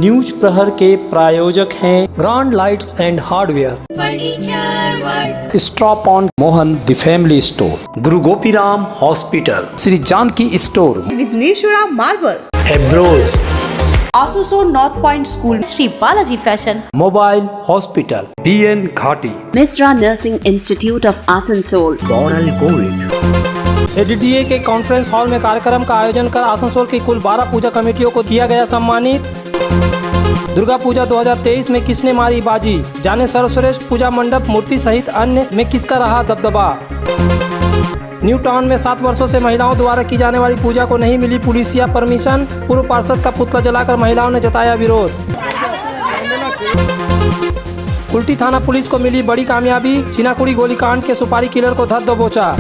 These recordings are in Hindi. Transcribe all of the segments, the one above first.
न्यूज प्रहर के प्रायोजक हैं grand lights and hardware, stop on Mohan the family store, Guru Gopiram hospital, Shri Janki store, Vighneshwara marble, एब्रोज, Asansol north point school, Shri Balaji fashion, mobile hospital, BN Ghati, Mishra nursing institute of Asansol, model covid. ADDA के कॉन्फ्रेंस हॉल में कार्यक्रम का आयोजन कर आसनसोल की कुल 12 पूजा कमेटियों को किया गया सम्मानित। दुर्गा पूजा 2023 में किसने मारी बाजी, जाने सर्वश्रेष्ठ पूजा मंडप, मूर्ति सहित अन्य में किसका रहा दबदबा। न्यू टाउन में 7 वर्षों से महिलाओं द्वारा की जाने वाली पूजा को नहीं मिली पुलिसिया परमिशन, पूर्व पार्षद का पुतला जलाकर महिलाओं ने जताया विरोध। कुल्टी थाना पुलिस को मिली बड़ी कामयाबी, चीनाकुड़ी गोलीकांड के सुपारी किलर को धर दबोचा।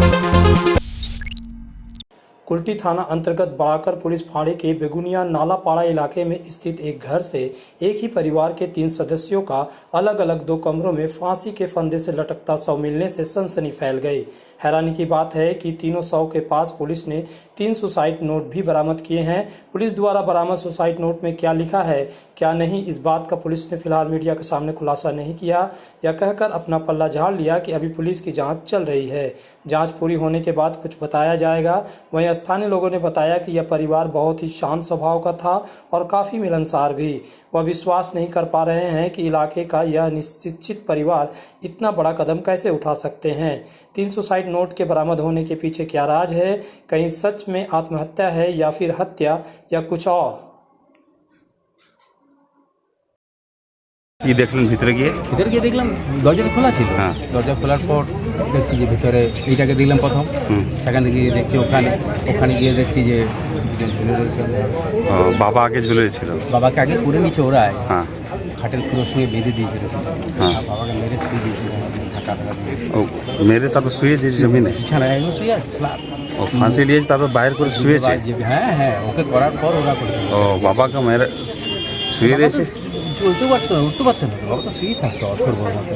कुल्टी थाना अंतर्गत बड़ाकर पुलिस फाड़े के बेगुनिया नालापाड़ा इलाके में स्थित एक घर से एक ही परिवार के 3 सदस्यों का अलग अलग 2 कमरों में फांसी के फंदे से लटकता शव मिलने से सनसनी फैल गई। हैरानी की बात है कि तीनों शव के पास पुलिस ने 3 सुसाइड नोट भी बरामद किए हैं। पुलिस द्वारा बरामद सुसाइड नोट में क्या लिखा है क्या नहीं, इस बात का पुलिस ने फिलहाल मीडिया के सामने खुलासा नहीं किया। यह कहकर अपना पल्ला झाड़ लिया कि अभी पुलिस की जांच चल रही है, जांच पूरी होने के बाद कुछ बताया जाएगा। वहीं स्थानीय लोगों ने बताया कि यह परिवार बहुत ही शांत स्वभाव का था और काफ़ी मिलनसार भी। वह विश्वास नहीं कर पा रहे हैं कि इलाके का यह निश्चित परिवार इतना बड़ा कदम कैसे उठा सकते हैं। 3 सुसाइड नोट के बरामद होने के पीछे क्या राज है, कहीं सच में आत्महत्या है या फिर हत्या या कुछ और। কি দেখলেন ভিতরে গিয়ে দেখলাম দরজাটা খোলা ছিল। হ্যাঁ, দরজা খোলার পর দেখছি যে ভিতরে এইটাকে দেখলাম প্রথম, সেখানে গিয়ে দেখছি ওখানে গিয়ে দেখছি যে ঝুলে রয়েছে। বাবা আগে ঝুলেছিল, বাবাকে আগে করে নিচ্ছে ওরাই, হ্যাঁ, খাটের পুরোর সঙ্গে বেঁধে দিয়েছিল। হ্যাঁ, বাবাকে মেরে শুয়ে দিয়েছিল ঢাকা ও মেরে তারপর শুয়েছে জমিনে, বিছানায় একদম শুয়ে ও ফাঁসি দিয়েছে তারপর বাইরে করে শুয়েছে। হ্যাঁ হ্যাঁ, ওকে করার পর ওরা করে ও বাবাকে মেরে শুয়ে দিয়েছে। উঠতে পারতো না, বাবা তো শুয়েই থাকতো অথর্ব মতো।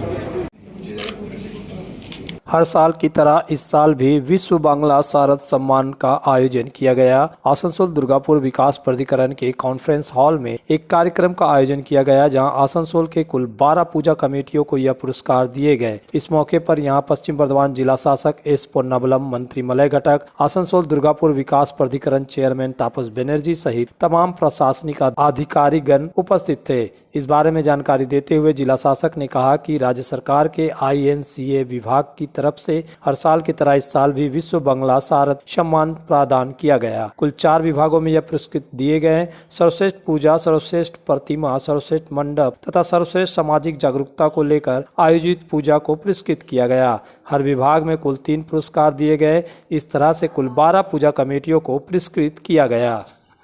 हर साल की तरह इस साल भी विश्व बांग्ला सारद सम्मान का आयोजन किया गया। आसनसोल दुर्गापुर विकास प्राधिकरण के कॉन्फ्रेंस हॉल में एक कार्यक्रम का आयोजन किया गया, जहां आसनसोल के कुल 12 पूजा कमेटियों को यह पुरस्कार दिए गए। इस मौके पर यहां पश्चिम बर्धमान जिला शासक S पोन्नाबलम, मंत्री मलय घटक, आसनसोल दुर्गापुर विकास प्राधिकरण चेयरमैन तापस बनर्जी सहित तमाम प्रशासनिक अधिकारीगण उपस्थित थे। इस बारे में जानकारी देते हुए जिला शासक ने कहा कि राज्य सरकार के INCA विभाग की तरफ से हर साल की तरह इस साल भी विश्व बांग्ला सारद सम्मान प्रदान किया गया। कुल 4 विभागों में यह पुरस्कृत दिए गए। सर्वश्रेष्ठ पूजा, सर्वश्रेष्ठ प्रतिमा, सर्वश्रेष्ठ मंडप तथा सर्वश्रेष्ठ सामाजिक जागरूकता को लेकर आयोजित पूजा को पुरस्कृत किया गया। हर विभाग में कुल 3 पुरस्कार दिए गए। इस तरह से कुल 12 पूजा कमेटियों को पुरस्कृत किया गया।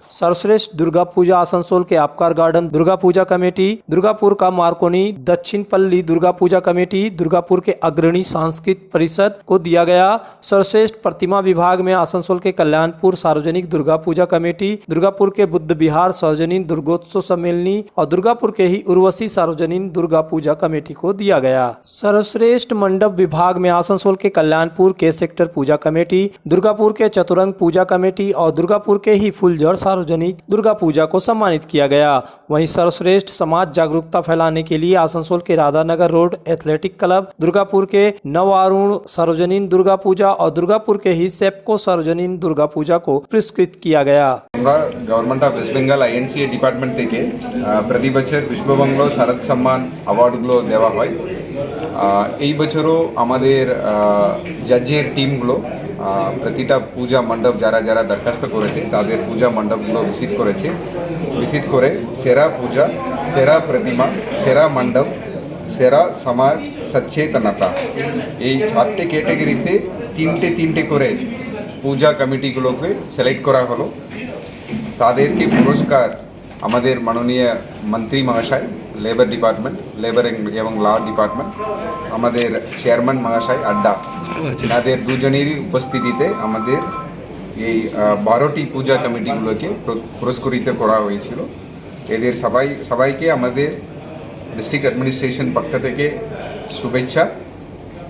सर्वश्रेष्ठ दुर्गा पूजा आसनसोल के आपकार गार्डन दुर्गा पूजा कमेटी, दुर्गापुर का मार्कोनी दक्षिण पल्ली दुर्गा पूजा कमेटी, दुर्गापुर के अग्रणी सांस्कृतिक परिषद को दिया गया। सर्वश्रेष्ठ प्रतिमा विभाग में आसनसोल के कल्याणपुर सार्वजनिक दुर्गा पूजा कमेटी, दुर्गापुर के बुद्ध विहार सार्वजनिक दुर्गोत्सव सम्मेलनी और दुर्गापुर के ही उर्वशी सार्वजनिक दुर्गा पूजा कमेटी को दिया गया। सर्वश्रेष्ठ मंडप विभाग में आसनसोल के कल्याणपुर के सेक्टर पूजा कमेटी, दुर्गापुर के चतुरंग पूजा कमेटी और दुर्गापुर के ही फुलझड़ सार्वजनिक दुर्गा पूजा को सम्मानित किया गया। वहीं सर्वश्रेष्ठ समाज जागरूकता फैलाने के लिए आसनसोल के Radhanagar road athletic club, Durgapur के नवारुण सार्वजनिक दुर्गा पूजा और दुर्गापुर के ही सेप्को सार्वजनिक दुर्गा पूजा को पुरस्कृत किया गया। Government of West Bengal INCA department থেকে প্রতি বছর বিশ্ববাংলা শারদ সম্মান অ্যাওয়ার্ডগুলো দেওয়া হয়। এই বছরও আমাদের জাজের টিমগুলো প্রতিটা পূজা মণ্ডপ যারা যারা দরখাস্ত করেছে তাদের পূজা মণ্ডপগুলো ভিজিট করে সেরা পূজা, সেরা প্রতিমা, সেরা মণ্ডপ, সেরা সমাজ সচেতনতা এই 4টে ক্যাটাগরিতে 3টে করে পূজা কমিটিগুলোকে সিলেক্ট করা হলো। তাদেরকে পুরস্কার আমাদের মাননীয় মন্ত্রী মহাশয়, লেবার ডিপার্টমেন্ট, লেবার এবং ল ডিপার্টমেন্ট, আমাদের চেয়ারম্যান মহাশয় আড্ডা, তাদের দুজনেরই উপস্থিতিতে আমাদের এই 12টি পূজা কমিটিগুলোকে পুরস্কৃত করা হয়েছিল। এদের সবাইকে আমাদের ডিস্ট্রিক্ট অ্যাডমিনিস্ট্রেশন পক্ষ থেকে শুভেচ্ছা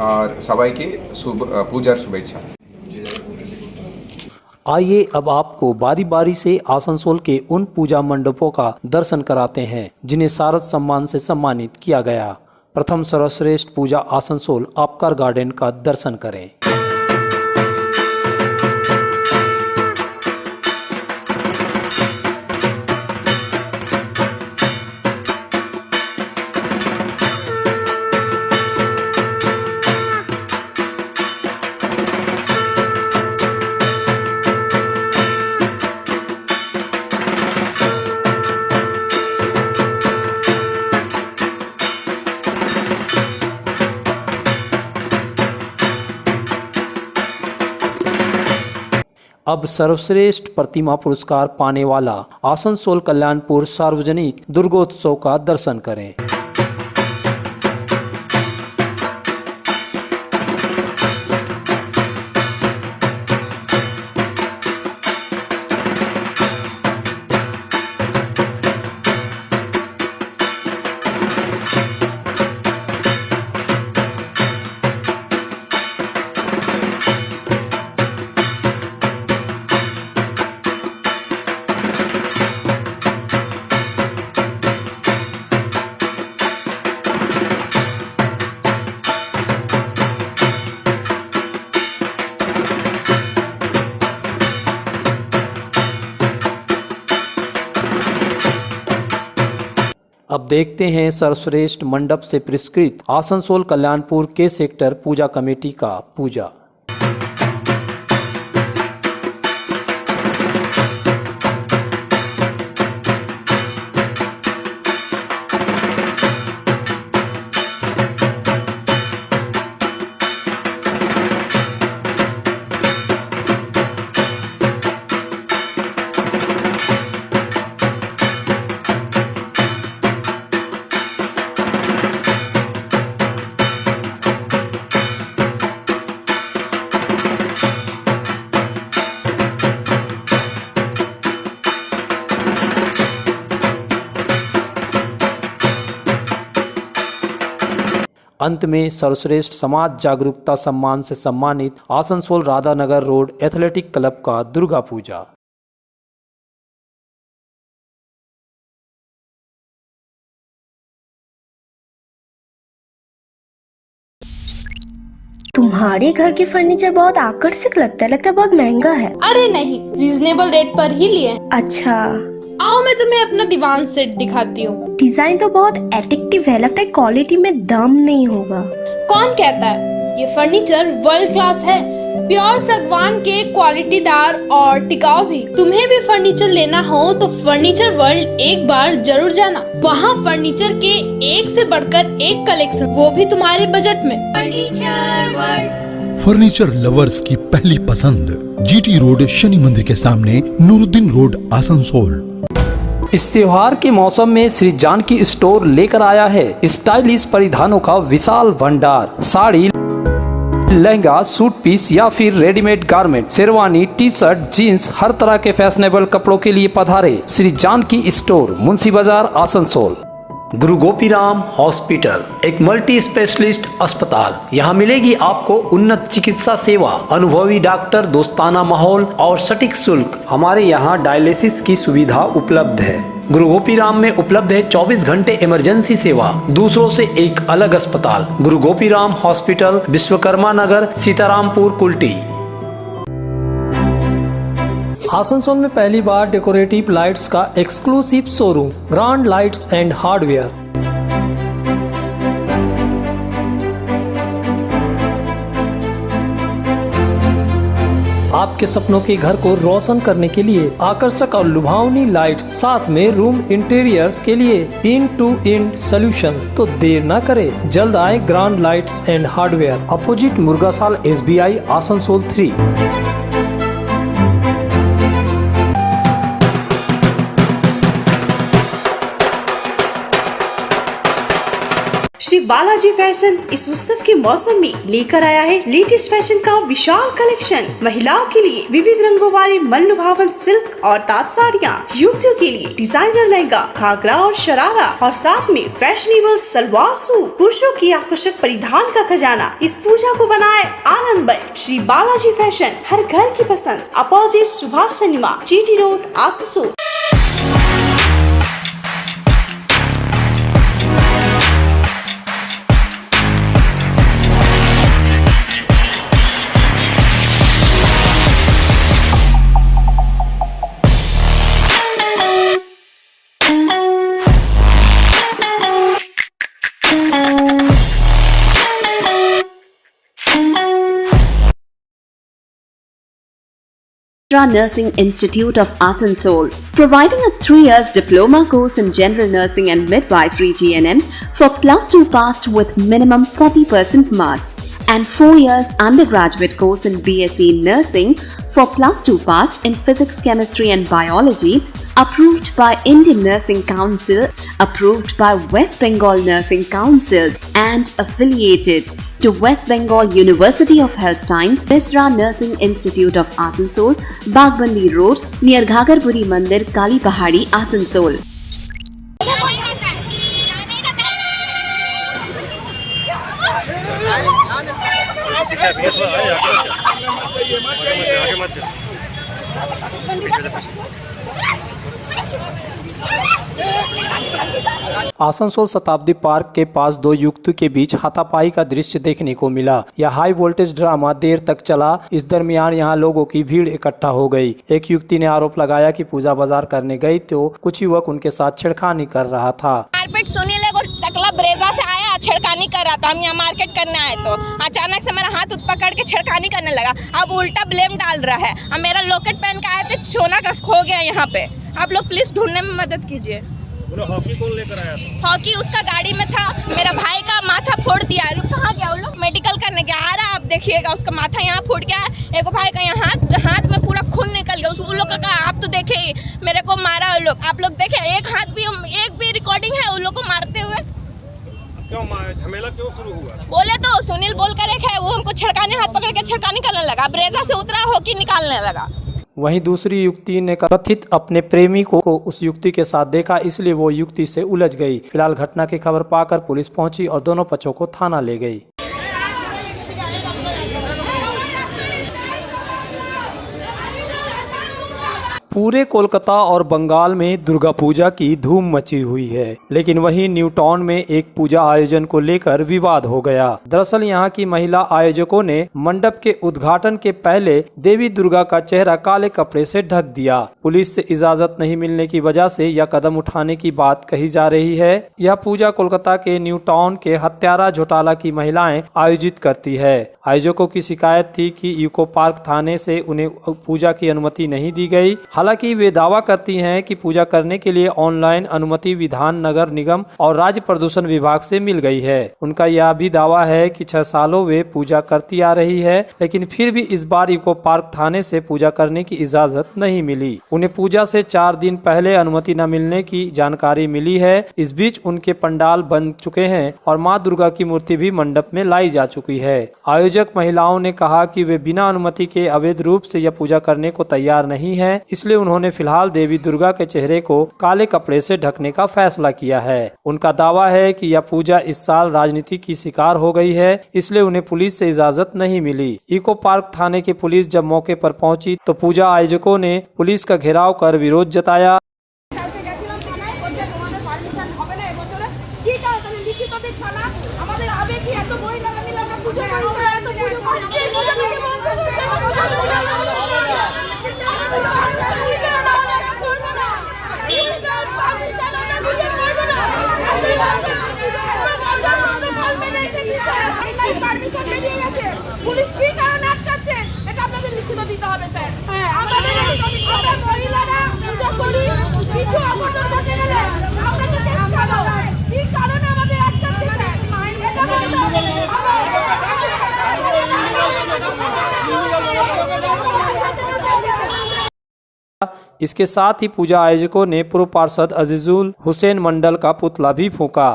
আর সবাইকে পূজার শুভেচ্ছা। आइए अब आपको बारी बारी से आसनसोल के उन पूजा मंडपों का दर्शन कराते हैं जिन्हें शारद सम्मान से सम्मानित किया गया। प्रथम सर्वश्रेष्ठ पूजा आसनसोल आपकार गार्डन का दर्शन करें। अब सर्वश्रेष्ठ प्रतिमा पुरस्कार पाने वाला आसनसोल कल्याणपुर सार्वजनिक दुर्गोत्सव का दर्शन करें। अब देखते हैं सर्वश्रेष्ठ मंडप से पुरस्कृत आसनसोल कल्याणपुर के सेक्टर पूजा कमेटी का पूजा। अंत में सर्वश्रेष्ठ समाज जागरूकता सम्मान से सम्मानित Asansol Radhanagar road athletic club का दुर्गा पूजा। तुम्हारे घर के फर्नीचर बहुत आकर्षक लगता है बहुत महंगा है। अरे नहीं, रीजनेबल रेट पर ही लिए। अच्छा, आओ मैं तुम्हें अपना दीवान सेट दिखाती हूँ। डिजाइन तो बहुत एट्रैक्टिव है, लगता है क्वालिटी में दम नहीं होगा। कौन कहता है? ये फर्नीचर वर्ल्ड क्लास है, प्योर सागवान के, क्वालिटीदार और टिकाऊ भी। तुम्हें भी फर्नीचर लेना हो तो फर्नीचर वर्ल्ड एक बार जरूर जाना। वहाँ फर्नीचर के एक से बढ़कर एक कलेक्शन, वो भी तुम्हारे बजट में। फर्नीचर वर्ल्ड, फर्नीचर लवर्स की पहली पसंद, जीटी रोड शनि मंदिर के सामने, नूरुद्दीन रोड, आसनसोल। इस त्योहार के मौसम में श्री जानकी स्टोर लेकर आया है स्टाइलिश परिधानों का विशाल भंडार। साड़ी, लहंगा, सूट पीस या फिर readymade garment, sherwani, T shirt, jeans, हर तरह के फैशनेबल कपड़ों के लिए पधारे श्री जानकी स्टोर, मुंशी बाजार, आसनसोल। गुरु गोपीराम हॉस्पिटल एक मल्टी स्पेशलिस्ट अस्पताल। यहाँ मिलेगी आपको उन्नत चिकित्सा सेवा, अनुभवी डॉक्टर, दोस्ताना माहौल और सटीक शुल्क। हमारे यहाँ डायलिसिस की सुविधा उपलब्ध है। गुरु गोपीराम में उपलब्ध है 24 घंटे इमरजेंसी सेवा, दूसरों से एक अलग अस्पताल। गुरु गोपीराम हॉस्पिटल, विश्वकर्मा नगर, सीतारामपुर, कुल्टी। आसनसोल में पहली बार डेकोरेटिव लाइट्स का exclusive showroom, grand lights and hardware. आपके सपनों के घर को रोशन करने के लिए आकर्षक और लुभावनी लाइट्स, साथ में रूम इंटीरियर्स के लिए इन टू इन सॉल्यूशन। तो देर न करें, जल्द आए grand lights and hardware, opposite Murgasol SBI, Asansol 3। Shri Balaji fashion इस उत्सव के मौसम में लेकर आया है लेटेस्ट फैशन का विशाल कलेक्शन। महिलाओं के लिए विविध रंगों वाली मनलुभावन सिल्क और ताँत साड़ियाँ, युवतियों के लिए डिजाइनर लहंगा, घाघरा और शरारा और साथ में फैशनेबल सलवार सूट, पुरुषों की आकर्षक परिधान का खजाना। इस पूजा को बनाए आनंदमय। श्री बालाजी फैशन, हर घर की पसंद, opposite Subhash cinema, GT road, Asansol. Nursing Institute of Asansol, providing a 3 years diploma course in general nursing and midwifery GNM for +2 passed with minimum 40% marks, and 4 years undergraduate course in BSc Nursing for +2 passed in physics, chemistry and biology, approved by Indian Nursing Council, approved by West Bengal Nursing Council and affiliated to West Bengal University of Health Science, Misra Nursing Institute of Asansol, Bagbandi Road, near Ghagarpuri Mandir, Kali Pahadi, Asansol. Asansol शताब्दी पार्क के पास दो युवतियों के बीच हाथापाई का दृश्य देखने को मिला। यह हाई वोल्टेज ड्रामा देर तक चला। इस दरमियान यहां लोगों की भीड़ इकट्ठा हो गई। एक युवती ने आरोप लगाया कि पूजा बाजार करने गई तो कुछ युवक उनके साथ छेड़खानी कर रहा था। मारपीट सुनील टकला ब्रेजा से आया, छेड़खानी कर रहा था। हम यहाँ मार्केट करने आए तो अचानक से मेरा हाथ पकड़ के छेड़खानी करने लगा। अब उल्टा ब्लेम डाल रहा है। अब मेरा लॉकेट पहन के आए थे, सोना का खो गया यहाँ पे। आप लोग प्लीज ढूंढने में मदद कीजिए। हॉकी कौन लेकर आया था? हॉकी उसका गाड़ी में था। मेरा भाई का माथा फोड़ दिया। कहाँ गया वो लोग? मेडिकल करने गया। आ रहा, आप देखिएगा उसका माथा यहाँ फूट गया। एक भाई का यहाँ हाथ में पूरा खून निकल गया। उन लोग का आप तो देखे ही, मेरे को मारा वो लोग। आप लोग देखे, एक भी रिकॉर्डिंग है उन लोग को मारते हुए। क्यों झमेला क्यों शुरू हुआ? बोले तो सुनील बोल कर एक है, वो हमको छड़काने, हाथ पकड़ के छड़कानी करने लगा। ब्रेजा से उतरा, हॉकी निकालने लगा। वहीं दूसरी युवती ने कथित अपने प्रेमी को उस युवती के साथ देखा, इसलिए वो युवती से उलझ गई। फिलहाल घटना की खबर पाकर पुलिस पहुंची और दोनों पक्षों को थाना ले गई। पूरे कोलकाता और बंगाल में दुर्गा पूजा की धूम मची हुई है, लेकिन वहीं न्यू टाउन में एक पूजा आयोजन को लेकर विवाद हो गया। दरअसल यहां की महिला आयोजकों ने मंडप के उद्घाटन के पहले देवी दुर्गा का चेहरा काले कपड़े से ढक दिया। पुलिस से इजाजत नहीं मिलने की वजह से यह कदम उठाने की बात कही जा रही है। यह पूजा कोलकाता के न्यू टाउन के हत्यारा झोटाला की महिलाएं आयोजित करती है। आयोजकों की शिकायत थी कि इको पार्क थाने से उन्हें पूजा की अनुमति नहीं दी गई। हालांकि वे दावा करती हैं कि पूजा करने के लिए ऑनलाइन अनुमति विधान नगर निगम और राज्य प्रदूषण विभाग से मिल गई है। उनका यह भी दावा है कि 6 सालों वे पूजा करती आ रही है, लेकिन फिर भी इस बार इको पार्क थाने से पूजा करने की इजाजत नहीं मिली। उन्हें पूजा से 4 दिन पहले अनुमति न मिलने की जानकारी मिली है। इस बीच उनके पंडाल बन चुके हैं और माँ दुर्गा की मूर्ति भी मंडप में लाई जा चुकी है। आयोजक महिलाओं ने कहा कि वे बिना अनुमति के अवैध रूप से यह पूजा करने को तैयार नहीं है, इसलिए उन्होंने फिलहाल देवी दुर्गा के चेहरे को काले कपड़े से ढकने का फैसला किया है। उनका दावा है कि यह पूजा इस साल राजनीति की शिकार हो गई है, इसलिए उन्हें पुलिस से इजाजत नहीं मिली। इको पार्क थाने की पुलिस जब मौके पर पहुंची तो पूजा आयोजकों ने पुलिस का घेराव कर विरोध जताया। পুলিশ কি কারণে আটকাচ্ছে এটা আপনাদের লিখিত দিতে হবে স্যার। আমরা মহিলারা পূজা করি, কিছু অঘটন ঘটে গেলে আমরা তো কেস করব। কি কারণে আমাদের আটকাচ্ছে স্যার এটা বলতে হবে। इसके साथ ही पूजा आयोजकों ने पूर्व पार्षद अजीजुल हुसैन मंडल का पुतला भी फूंका।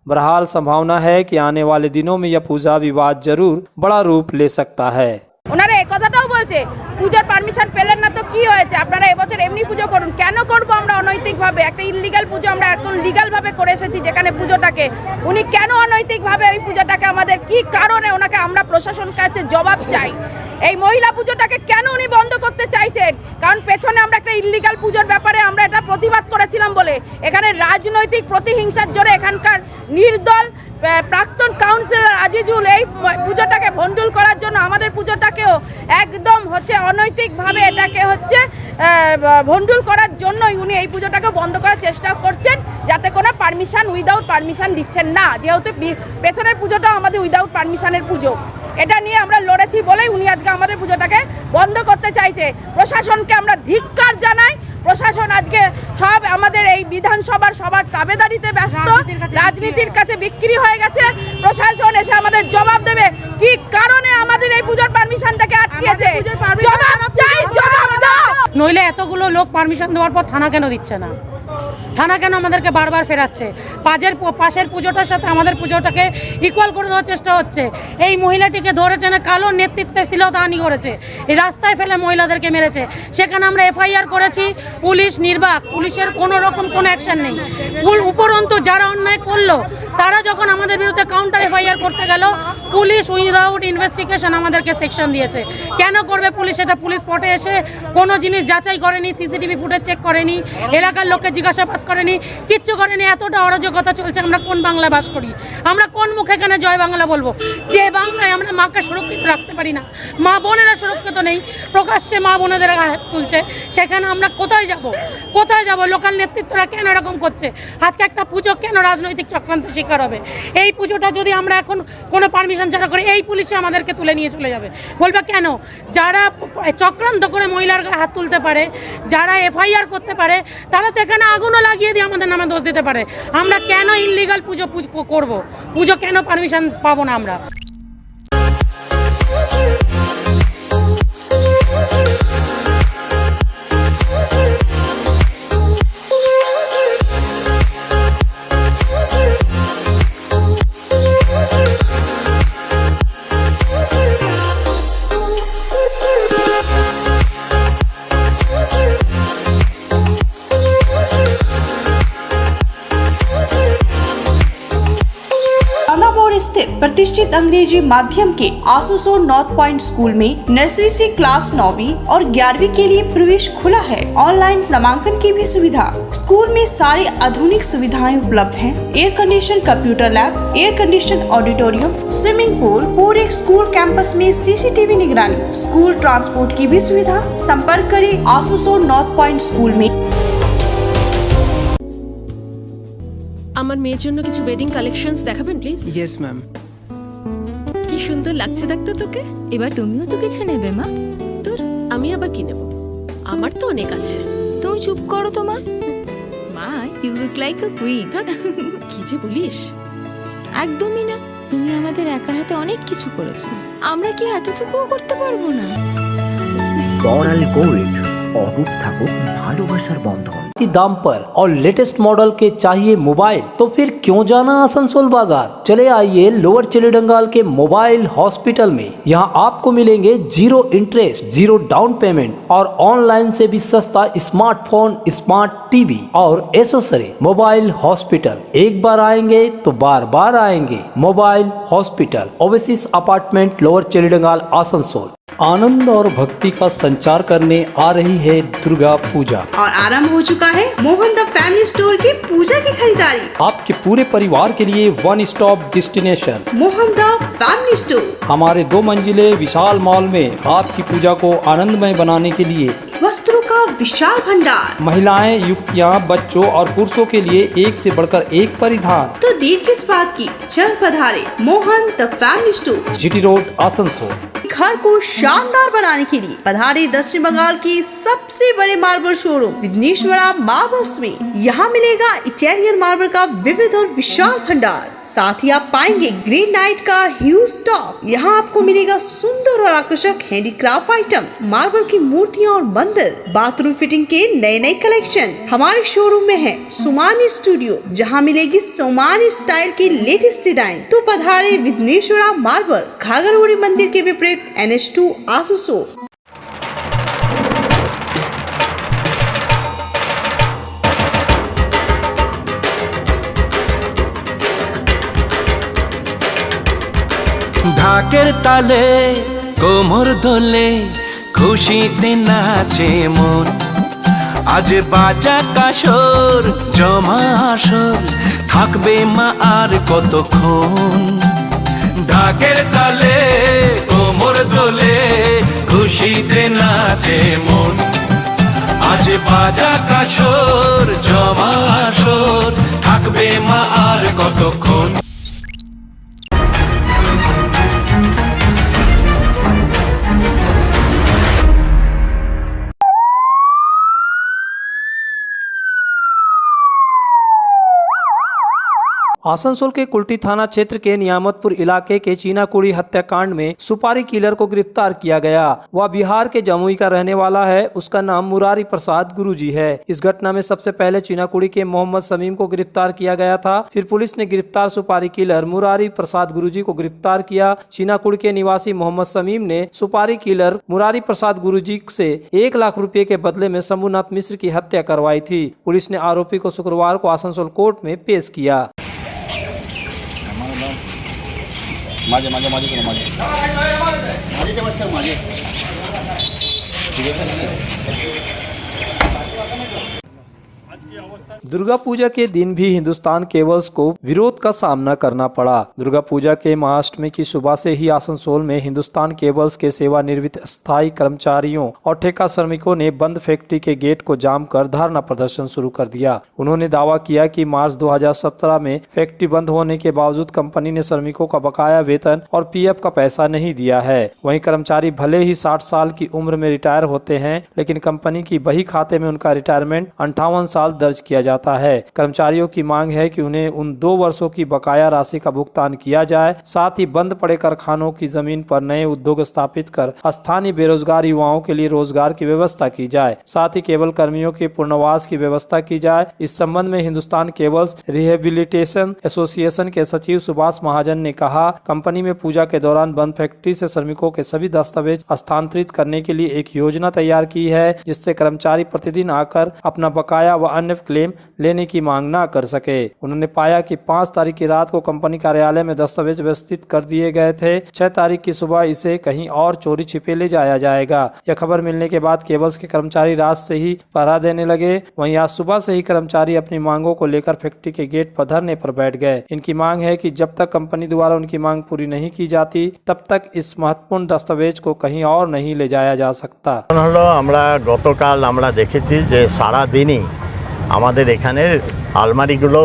बहरहाल संभावना है कि आने वाले दिनों में यह पूजा विवाद जरूर बड़ा रूप ले सकता है। ওনারা এই কথাটাও বলছে পূজার পারমিশন পেলেন না তো কি হয়েছে, আপনারা এবছর এমনি পুজো করুন। কেন করব আমরা অনৈতিকভাবে? একটা ইললিগাল পুজো আমরা এখন লিগালভাবে করে এসেছি, যেখানে পুজোটাকে উনি কেন অনৈতিকভাবে ওই পুজোটাকে আমাদের কি কারণে ওনাকে আমরা প্রশাসন কাছে জবাব চাই। এই মহিলা পুজোটাকে কেন উনি বন্ধ করতে চাইছেন? কারণ পেছনে আমরা একটা ইললিগাল পুজোর ব্যাপারে আমরা এটা প্রতিবাদ করেছিলাম বলে এখানে রাজনৈতিক প্রতিহিংসার জোরে এখানকার নির্দল প্রাক্তন কাউন্সিলর আজিজুল এই পুজোটাকে ভণ্ডুল করার জন্য আমাদের পুজোটাকেও একদম অনৈতিকভাবে এটাকে ভণ্ডুল করার জন্যই উনি এই পুজোটাকে বন্ধ করার চেষ্টা করছেন, যাতে কোনো পারমিশন উইদাউট পারমিশন দিচ্ছেন না, যেহেতু পেছনের পুজোটাও আমাদের উইদাউট পারমিশনের পুজো। এটা নিয়ে আমরা লড়েছি বলেই উনি আজকে আমাদের পুজোটাকে বন্ধ করতে চাইছে। প্রশাসনকে আমরা ধিক্কার জানাই। প্রশাসন আজকে সব আমাদের এই বিধানসভার সবার তাবেদারিতে ব্যস্ত, রাজনীতির কাছে বিক্রি হয়ে গেছে। প্রশাসন এসে আমাদের জবাব দেবে কি কারণে আমাদের এই পুজোর পারমিশনটাকে আটকিয়েছে। জবাব চাই, জবাব দাও। নইলে এতগুলো লোক পারমিশন দেওয়ার পর থানা কেন দিচ্ছে না? থানা কেন আমাদেরকে বারবার ফেরাচ্ছে? পাশের পুজোটার সাথে আমাদের পুজোটাকে ইকুয়াল করে দেওয়ার চেষ্টা হচ্ছে। এই মহিলাটিকে ধরে টেনে কালো নেতৃত্বে শ্লীলতাহানি করেছে, এই রাস্তায় ফেলে মহিলাদেরকে মেরেছে। সেখানে আমরা এফআইআর করেছি, পুলিশ নির্বাক, পুলিশের কোনো রকম কোনো অ্যাকশন নেই। উপরন্তু যারা অন্যায় করলো তারা যখন আমাদের বিরুদ্ধে কাউন্টার এফআইআর করতে গেল, পুলিশ উইদাউট ইনভেস্টিগেশন আমাদেরকে সেকশন দিয়েছে। কেন করবে পুলিশ? এটা পুলিশ স্পটে এসে কোনো জিনিস যাচাই করেনি, সিসিটিভি ফুটেজ চেক করেনি, এলাকার লোককে জিজ্ঞাসাবাদ করেনি, কিচ্ছু করেনি। এতটা অরাজকতা চলছে। আমরা কোন বাংলায় বাস করি? আমরা কোন মুখে এখানে জয় বাংলা বলবো? যে বাংলায় আমরা মাকে সুরক্ষিত রাখতে পারি না, মা বোনেরা সুরক্ষিত নেই, প্রকাশ্যে মা বোনেদের হাত তুলছে, সেখানে আমরা কোথায় যাব? কোথায় যাব? লোকাল নেতৃত্বরা কেন এরকম করছে? আজকে একটা পুজো কেন রাজনৈতিক চক্রান্তের শিকার হবে? এই পুজোটা যদি আমরা এখন কোনো পারমিশন ছাড়া করি, এই পুলিশে আমাদেরকে তুলে নিয়ে চলে যাবে। বলবে কেন? যারা চক্রান্ত করে মহিলার গায়ে হাত তুলতে পারে, যারা এফআইআর করতে পারে, তারা তো এখানে আগুনও লাগিয়ে দিয়ে আমাদের নামে দোষ দিতে পারে। আমরা কেন ইললিগাল পুজো করব? পুজো কেন পারমিশন পাবো না আমরা? स्थित प्रतिष्ठित अंग्रेजी माध्यम के आसनसोल नॉर्थ पॉइंट स्कूल में नर्सरी से क्लास 9वीं और 11वीं के लिए प्रवेश खुला है। ऑनलाइन नामांकन की भी सुविधा। स्कूल में सारी आधुनिक सुविधाएं उपलब्ध हैं। Air condition computer lab, air condition auditorium, swimming pool, पूरे स्कूल कैंपस में सीसीटीवी निगरानी, स्कूल ट्रांसपोर्ट की भी सुविधा। संपर्क करें आसनसोल नॉर्थ पॉइंट स्कूल में। আমার মেয়ের জন্য কিছু ওয়েডিং কালেকশনস দেখাবেন প্লিজ? Yes ma'am. কি সুন্দর লাগছে দেখতে তোকে। এবার তুমিও তো কিছু নেবে মা। তোর আমি আবার কি নেব? আমার তো অনেক আছে। তুমি চুপ করো তো মা। মা, you look like a queen. কি যে বলিস? একদমই না। তুমি আমাদের একার হাতে অনেক কিছু করেছো, আমরা কি এতটুকুও করতে পারবো না? বড়াল গোল্ড, অটুট থাকুক ভালোবাসার বন্ধন। दाम पर और लेटेस्ट मॉडल के चाहिए मोबाइल, तो फिर क्यों जाना आसनसोल बाजार? चले आइए लोअर चिलीडंगाल के मोबाइल हॉस्पिटल में। यहाँ आपको मिलेंगे 0 इंटरेस्ट, 0 डाउन पेमेंट और ऑनलाइन से भी सस्ता स्मार्टफोन, स्मार्ट टीवी और एसेसरी। मोबाइल हॉस्पिटल, एक बार आएंगे तो बार बार आएंगे। Mobile hospital, oasis apartment, lower Chelidanga, Asansol. आनंद और भक्ति का संचार करने आ रही है दुर्गा पूजा और आरंभ हो चुका है मोहन द फैमिली स्टोर की पूजा की खरीदारी। आपके पूरे परिवार के लिए one stop destination Mohan the family store. हमारे 2 मंजिले विशाल मॉल में आपकी पूजा को आनंदमय बनाने के लिए वस्त्रों का विशाल भंडार, महिलाएं, युवतियां, बच्चों और पुरुषों के लिए एक से बढ़कर एक परिधान। तो देर किस बात की, चल पधारे Mohan the family store, GT road, Asansol. घर को शानदार बनाने के लिए पधारे दक्षिण बंगाल की सबसे बड़े मार्बल शोरूम विघ्नेश्वरा मार्बल्स में। यहाँ मिलेगा इटालियन मार्बल का विविध और विशाल भंडार। साथ ही आप पाएंगे ग्रीन नाइट का ह्यूज स्टॉक। यहाँ आपको मिलेगा सुंदर और आकर्षक हैंडीक्राफ्ट आइटम, मार्बल की मूर्तियाँ और मंदिर, बाथरूम फिटिंग के नए नए कलेक्शन। हमारे शोरूम में है सोमानी स्टूडियो, जहाँ मिलेगी सोमानी स्टाइल की लेटेस्ट डिजाइन। तो पधारे विघ्नेश्वरा मार्बल, घाघरगुड़ी मंदिर के विपरीत NH2 आसनसोल। ঢাকের তালে কোমর দোলে খুশিতে নাচে মন, আজ বাজা কাসর জমা আসর থাকবে মা আর কতক্ষণ। ঢাকের তালে কোমর দোলে খুশিতে নাচে মন, আজ বাজা কাসর জমা আসর থাকবে মা আর কতক্ষণ। आसनसोल के कुल्टी थाना क्षेत्र के नियामतपुर इलाके के चीनाकुड़ी हत्याकांड में सुपारी किलर को गिरफ्तार किया गया। वह बिहार के जमुई का रहने वाला है। उसका नाम मुरारी प्रसाद गुरुजी है। इस घटना में सबसे पहले चीनाकुड़ी के मोहम्मद समीम को गिरफ्तार किया गया था। फिर पुलिस ने गिरफ्तार सुपारी किलर मुरारी प्रसाद गुरुजी को गिरफ्तार किया। चीनाकुड़ी के निवासी मोहम्मद समीम ने सुपारी किलर मुरारी प्रसाद गुरुजी से 1 लाख रुपए के बदले में शंभुनाथ मिश्र की हत्या करवाई थी। पुलिस ने आरोपी को शुक्रवार को आसनसोल कोर्ट में पेश किया। माझे माझे माझे करो माझे माझे माझे माझे ठीक है। दुर्गा पूजा के दिन भी हिंदुस्तान केबल्स को विरोध का सामना करना पड़ा। दुर्गा पूजा के महाअष्टमी की सुबह से ही आसनसोल में हिंदुस्तान केबल्स के सेवानिवृत्त स्थायी कर्मचारियों और ठेका श्रमिकों ने बंद फैक्ट्री के गेट को जाम कर धरना प्रदर्शन शुरू कर दिया। उन्होंने दावा किया कि मार्च 2017 में फैक्ट्री बंद होने के बावजूद कंपनी ने श्रमिकों का बकाया वेतन और PF का पैसा नहीं दिया है। वहीं कर्मचारी भले ही 60 साल की उम्र में रिटायर होते हैं, लेकिन कंपनी की बही खाते में उनका रिटायरमेंट 58 साल दर्ज किया जाता है। कर्मचारियों की मांग है कि उन्हें उन 2 वर्षों की बकाया राशि का भुगतान किया जाए। साथ ही बंद पड़े कारखानों की जमीन पर नए उद्योग स्थापित कर स्थानीय बेरोजगार युवाओं के लिए रोजगार की व्यवस्था की जाए। साथ ही केबल कर्मियों के पुनर्वास की व्यवस्था की जाए। इस संबंध में हिंदुस्तान केबल्स रिहेबिलिटेशन एसोसिएशन के सचिव सुभाष महाजन ने कहा, कंपनी में पूजा के दौरान बंद फैक्ट्री से श्रमिकों के सभी दस्तावेज हस्तांतरित करने के लिए एक योजना तैयार की है, जिससे कर्मचारी प्रतिदिन आकर अपना बकाया व अन्य क्लेम लेने की मांग न कर सके। उन्होंने पाया कि 5 तारीख की रात को कंपनी कार्यालय में दस्तावेज व्यवस्थित कर दिए गए थे। 6 तारीख की सुबह इसे कहीं और चोरी छिपे ले जाया जाएगा। यह खबर मिलने के बाद केबल्स के कर्मचारी रात से ही पहरा देने लगे। वहीं आज सुबह से ही कर्मचारी अपनी मांगों को लेकर फैक्ट्री के गेट पर धरने पर बैठ गए। इनकी मांग है कि जब तक कंपनी द्वारा उनकी मांग पूरी नहीं की जाती, तब तक इस महत्वपूर्ण दस्तावेज को कहीं और नहीं ले जाया जा सकता। গতকাল আমরা দেখেছি যে সারা দিনই আমাদের এখানের আলমারিগুলো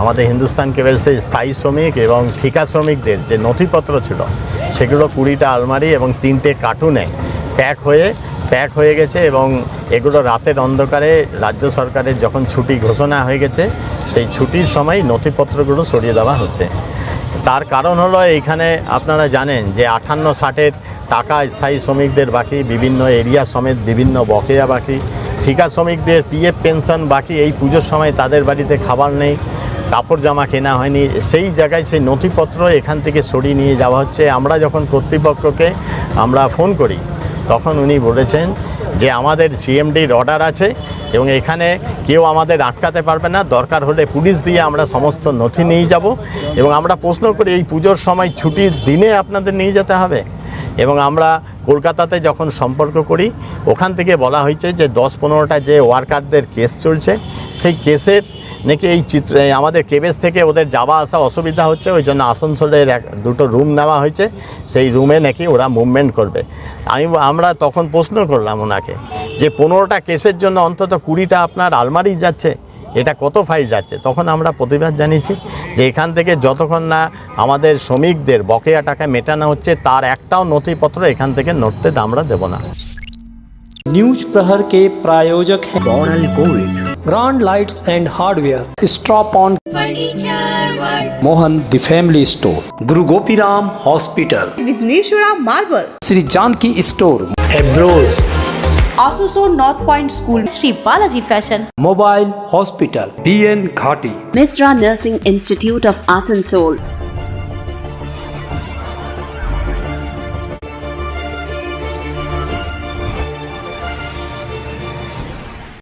আমাদের হিন্দুস্তান কেবলসের স্থায়ী শ্রমিক এবং ঠিকা শ্রমিকদের যে নথিপত্র ছিল সেগুলো 20টা আলমারি এবং 3টে কার্টুনে প্যাক হয়ে গেছে এবং এগুলো রাতের অন্ধকারে রাজ্য সরকারের যখন ছুটি ঘোষণা হয়ে গেছে সেই ছুটির সময় নথিপত্রগুলো সরিয়ে দেওয়া হচ্ছে। তার কারণ হলো এইখানে আপনারা জানেন যে 58-60-এর টাকা স্থায়ী শ্রমিকদের বাকি, বিভিন্ন এরিয়া সমেত বিভিন্ন বকেয়া বাকি, ঠিকা শ্রমিকদের PF পেনশন বাকি। এই পুজোর সময় তাদের বাড়িতে খাবার নেই, কাপড় জামা কেনা হয়নি, সেই জায়গায় সেই নথিপত্র এখান থেকে সরিয়ে নিয়ে যাওয়া হচ্ছে। আমরা যখন কর্তৃপক্ষকে আমরা ফোন করি তখন উনি বলেছেন যে আমাদের CMDর অর্ডার আছে এবং এখানে কেউ আমাদের আটকাতে পারবে না, দরকার হলে পুলিশ দিয়ে আমরা সমস্ত নথি নিয়ে যাব। এবং আমরা প্রশ্ন করি এই পুজোর সময় ছুটির দিনে আপনাদের নিয়ে যেতে হবে? এবং আমরা কলকাতাতে যখন সম্পর্ক করি ওখান থেকে বলা হয়েছে যে 10-15টা যে ওয়ার্কারদের কেস চলছে সেই কেসের নাকি এই চিত্রে আমাদের কেবেস থেকে ওদের যাওয়া আসা অসুবিধা হচ্ছে, ওই জন্য আসানসোলের 2টো রুম নেওয়া হয়েছে, সেই রুমে নাকি ওরা মুভমেন্ট করবে। আমরা তখন প্রশ্ন করলাম ওনাকে যে 15টা কেসের জন্য অন্তত 20টা আপনার আলমারি যাচ্ছে, এটা কত ফাইল যাচ্ছে? তখন আমরা প্রতিবাদ জানিয়েছি যে এখান থেকে যতক্ষণ না আমাদের শ্রমিকদের বকেয়া টাকা মেটানো হচ্ছে তার একটাও নথিপত্র এখান থেকে নড়তে আমরা দেব না। न्यूज प्रहर के प्रायोजक हैं बॉरल gold, Grand Lights and Hardware, Strap on Mohan the Family Store, Guru Gopiram Hospital, Vigneshwara Marble, Sri Janki Store, Ambrose, Asansol North Point School, Sri Balaji Fashion, Mobile Hospital, DN Ghati, Misra Nursing Institute of Asansol,